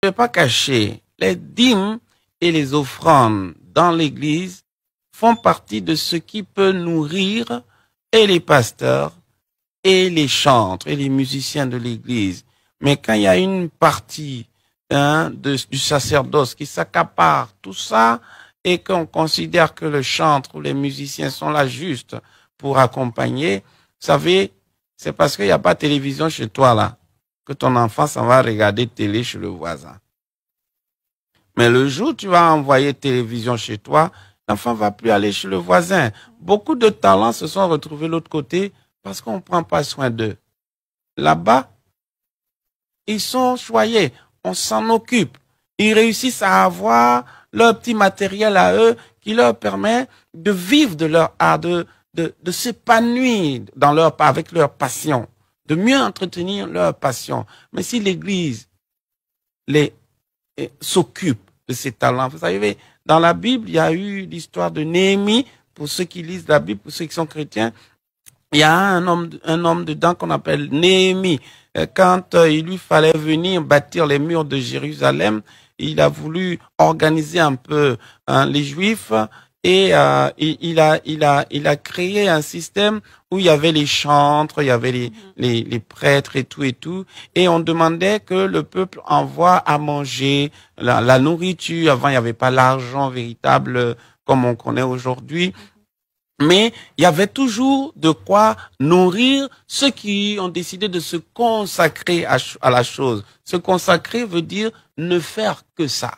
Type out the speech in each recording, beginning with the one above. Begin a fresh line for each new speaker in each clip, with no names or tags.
peux pas cacher, les dîmes et les offrandes dans l'église font partie de ce qui peut nourrir et les pasteurs et les chantres et les musiciens de l'église. Mais quand il y a une partie du sacerdoce qui s'accapare tout ça et qu'on considère que le chantre ou les musiciens sont là juste pour accompagner, vous savez, c'est parce qu'il n'y a pas de télévision chez toi là que ton enfant s'en va regarder télé chez le voisin. Mais le jour où tu vas envoyer télévision chez toi, l'enfant va plus aller chez le voisin. Beaucoup de talents se sont retrouvés de l'autre côté parce qu'on ne prend pas soin d'eux. Là-bas, ils sont choyés, on s'en occupe. Ils réussissent à avoir leur petit matériel à eux qui leur permet de vivre de leur art, de s'épanouir dans avec leur passion, de mieux entretenir leur passion. Mais si l'Église s'occupe de ces talents, vous savez, dans la Bible, il y a eu l'histoire de Néhémie, pour ceux qui lisent la Bible, pour ceux qui sont chrétiens, il y a un homme dedans qu'on appelle Néhémie. Quand il lui fallait venir bâtir les murs de Jérusalem, il a voulu organiser un peu les Juifs et il a créé un système où il y avait les chantres, il y avait les prêtres et tout, et on demandait que le peuple envoie à manger la nourriture. Avant, il n'y avait pas l'argent véritable comme on connaît aujourd'hui. Mais il y avait toujours de quoi nourrir ceux qui ont décidé de se consacrer à la chose. Se consacrer veut dire ne faire que ça.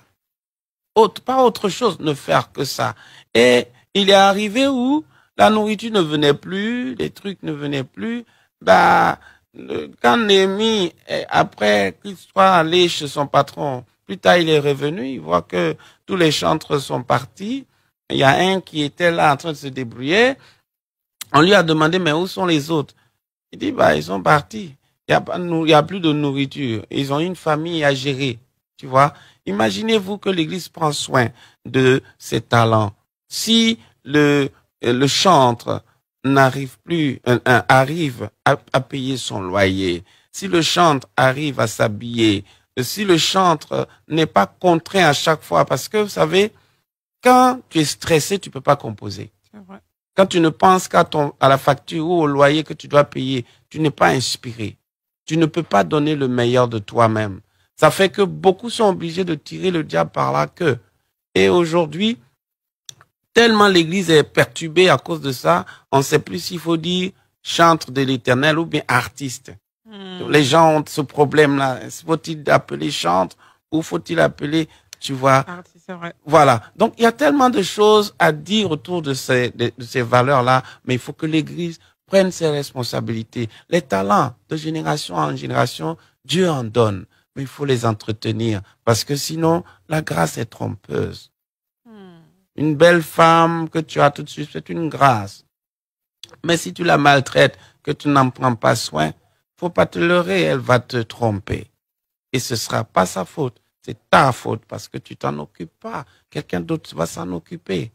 Pas autre chose, ne faire que ça. Et il est arrivé où la nourriture ne venait plus, les trucs ne venaient plus. Quand Néhémie, après qu'il soit allé chez son patron, plus tard il est revenu, il voit que tous les chantres sont partis. Il y a un qui était là en train de se débrouiller. On lui a demandé, mais où sont les autres? Il dit, ils sont partis. Il y a plus de nourriture. Ils ont une famille à gérer. Tu vois? Imaginez-vous que l'Église prend soin de ses talents. Si le chantre arrive à payer son loyer, si le chantre arrive à s'habiller, si le chantre n'est pas contraint à chaque fois, parce que vous savez, quand tu es stressé, tu peux pas composer.
C'est vrai.
Quand tu ne penses qu'à la facture ou au loyer que tu dois payer, tu n'es pas inspiré. Tu ne peux pas donner le meilleur de toi-même. Ça fait que beaucoup sont obligés de tirer le diable par la queue. Et aujourd'hui, tellement l'église est perturbée à cause de ça, on ne sait plus s'il faut dire chantre de l'Éternel ou bien artiste. Les gens ont ce problème-là. Faut-il appeler chantre ou faut-il appeler, tu vois,
C'est vrai.
voilà. Donc, il y a tellement de choses à dire autour de ces valeurs-là, mais il faut que l'Église prenne ses responsabilités. Les talents, de génération en génération, Dieu en donne, mais il faut les entretenir, parce que sinon, la grâce est trompeuse. Une belle femme que tu as tout de suite, c'est une grâce. Mais si tu la maltraites, que tu n'en prends pas soin, faut pas te leurrer, elle va te tromper. Et ce sera pas sa faute. C'est ta faute parce que tu t'en occupes pas. Quelqu'un d'autre va s'en occuper.